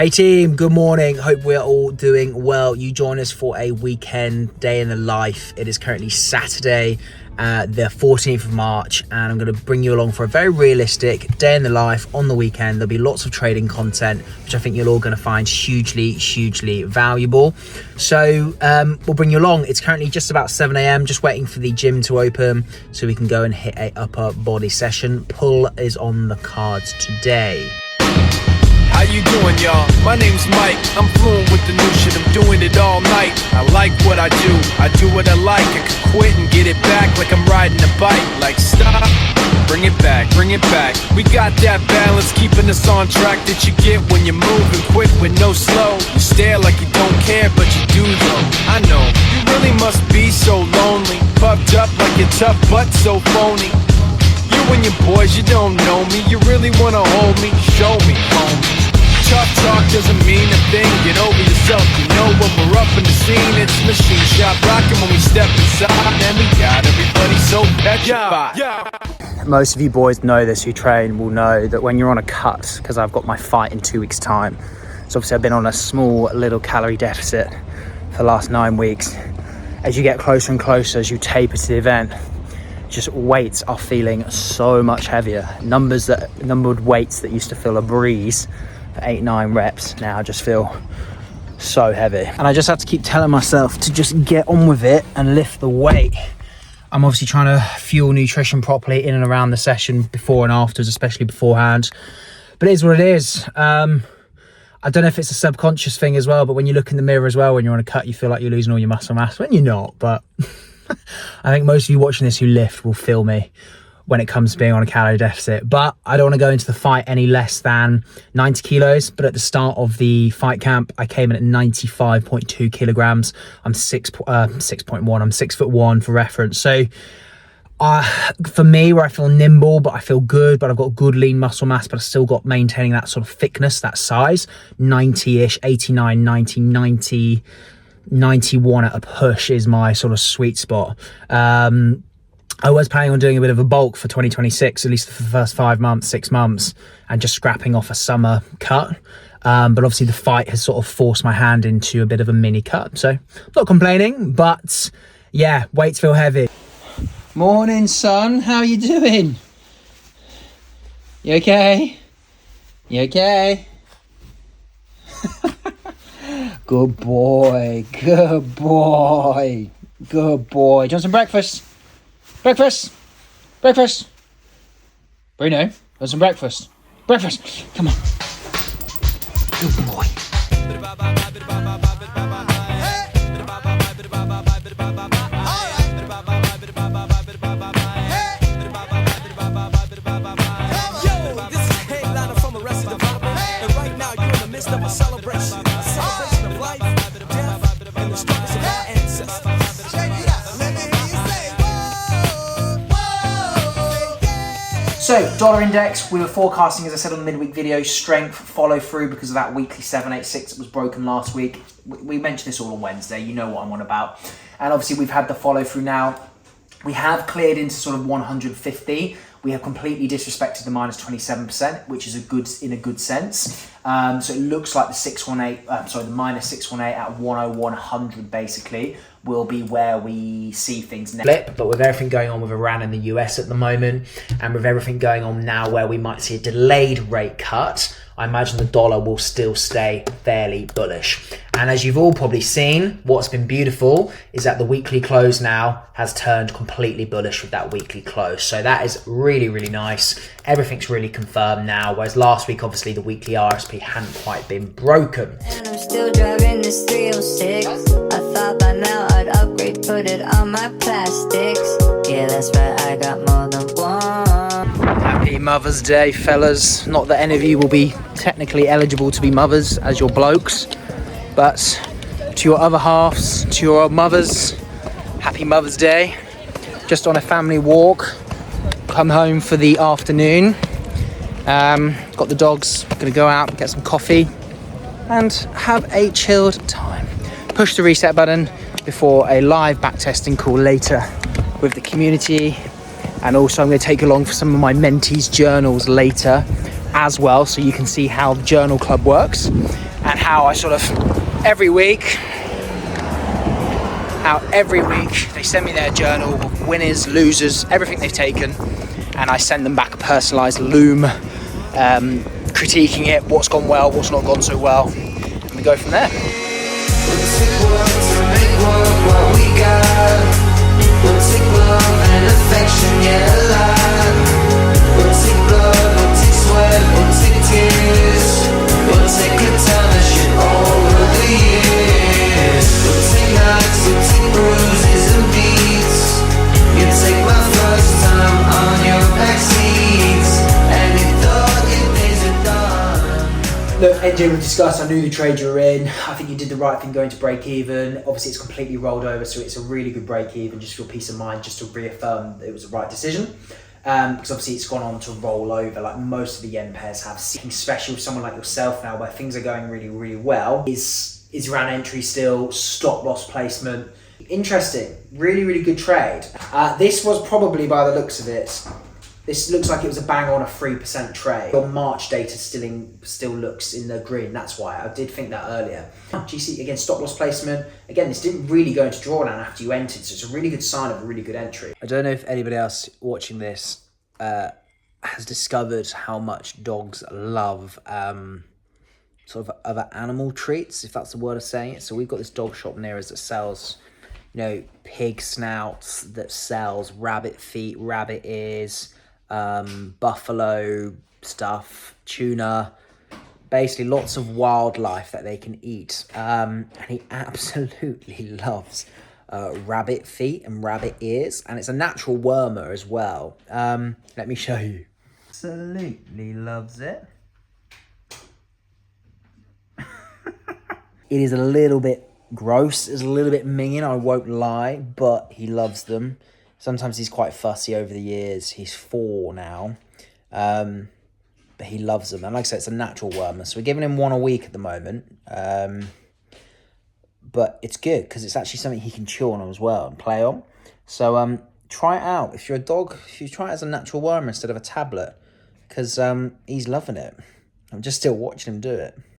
Hey team, good morning. Hope we're all doing well. You join us for a weekend day in the life. It is currently Saturday, the 14th of March, and I'm going to bring you along for a very realistic day in the life on the weekend. There'll be lots of trading content, which I think you're all going to find hugely valuable. So we'll bring you along. It's currently just about 7 a.m, just waiting for the gym to open so we can go and hit a upper body session. Pull is on the cards today. How you doing, y'all? My name's Mike. I'm fluent with the new shit. I'm doing it all night. I like what I do what I like. I could quit and get it back like I'm riding a bike. Like stop, bring it back. We got that balance, keeping us on track that you get when you're moving quick with no slow. You stare like you don't care, but you do though. I know, you really must be so lonely. Puffed up like you're tough, but so phony. You and your boys, you don't know me. You really wanna hold me? Show me, homie. Tough talk doesn't mean a thing. Get over yourself. You know when we're up in the scene, it's machine shop rocking when we step inside, and we got everybody so petrified. Most of you boys know this, who train will know that when you're on a cut, because I've got my fight in 2 weeks' time, so obviously I've been on a small little calorie deficit for the last 9 weeks. As you get closer and closer, as you taper to the event, just weights are feeling so much heavier. Numbered weights that used to feel a breeze for 8-9 reps now just feel so heavy, and I just have to keep telling myself to just get on with it and lift the weight. I'm obviously trying to fuel nutrition properly in and around the session, before and afters, especially beforehand, but it is what it is. I don't know if it's a subconscious thing as well, but when you look in the mirror as well when you're on a cut, you feel like you're losing all your muscle mass when you're not. But I think most of you watching this who lift will feel me when it comes to being on a calorie deficit. But I don't want to go into the fight any less than 90 kilos. But at the start of the fight camp, I came in at 95.2 kilograms. I'm 6.1. I'm 6'1" for reference. So for me, where I feel nimble, but I feel good, but I've got good lean muscle mass, but I still got maintaining that sort of thickness, that size, 90-ish, 89, 90, 91 at a push is my sort of sweet spot. I was planning on doing a bit of a bulk for 2026, at least for the first 6 months, and just scrapping off a summer cut. But obviously the fight has sort of forced my hand into a bit of a mini cut. So I'm not complaining, but yeah, weights feel heavy. Morning, son. How are you doing? You okay? You okay? Good boy. Good boy. Good boy. Do you want some breakfast? Breakfast. Bruno, want some breakfast? Breakfast. Come on. Good boy. Yo, this is a headliner from Arrested Development, and right now you're in the midst of a celebration of life, death, and the struggles of our ancestors. Check it out. Let me hear you say, So, dollar index, we were forecasting, as I said on the midweek video, strength, follow through because of that weekly 786 that was broken last week. We mentioned this all on Wednesday, you know what I'm on about. And obviously we've had the follow through now. We have cleared into sort of 150. We have completely disrespected the minus 27%, which is in a good sense. So it looks like the minus 618 at 10100 basically will be where we see things next. Flip, but with everything going on with Iran and the US at the moment, and with everything going on now where we might see a delayed rate cut, I imagine the dollar will still stay fairly bullish. And as you've all probably seen, what's been beautiful is that the weekly close now has turned completely bullish with that weekly close. So that is really nice. Everything's really confirmed now, whereas last week, obviously, the weekly RSP hadn't quite been broken. And I'm still driving this 306. I thought by now I'd upgrade, put it on my plastics. Yeah, that's right, I got more than one. Happy Mother's Day, fellas. Not that any of you will be technically eligible to be mothers as your blokes, but to your other halves, to your mothers, happy Mother's Day. Just on a family walk, come home for the afternoon. Got the dogs, gonna go out, get some coffee and have a chilled time. Push the reset button before a live backtesting call later with the community. And also I'm going to take along for some of my mentees' journals later as well, so you can see how the journal club works. and how I sort of every week they send me their journal of winners, losers, everything they've taken, and I send them back a personalised loom, critiquing it, what's gone well, what's not gone so well, and we go from there. Look, NJ, we discussed, I knew the trade you were in. I think you did the right thing going to break even. Obviously, it's completely rolled over, so it's a really good break even, just for your peace of mind, just to reaffirm that it was the right decision. Because obviously it's gone on to roll over, like most of the yen pairs have. Something special with someone like yourself now, where things are going really, really well, is around entry still, stop loss placement. Interesting, really, really good trade. This was probably, by the looks of it, this looks like it was a bang on a 3% trade. Your March data still looks in the green. That's why I did think that earlier. GC, again, stop loss placement. Again, this didn't really go into drawdown after you entered, so it's a really good sign of a really good entry. I don't know if anybody else watching this has discovered how much dogs love sort of other animal treats, if that's the word of saying it. So we've got this dog shop near us that sells, you know, pig snouts, that sells rabbit feet, rabbit ears, buffalo stuff, tuna, basically lots of wildlife that they can eat. And he absolutely loves rabbit feet and rabbit ears, and it's a natural wormer as well. Let me show you. Absolutely loves it. It is a little bit gross, it's a little bit minging, I won't lie, but he loves them. Sometimes he's quite fussy over the years. He's 4 now, but he loves them. And like I said, it's a natural wormer, so we're giving him 1 a week at the moment. But it's good because it's actually something he can chew on as well and play on. So try it out. If you're a dog, if you try it as a natural wormer instead of a tablet, because he's loving it. I'm just still watching him do it.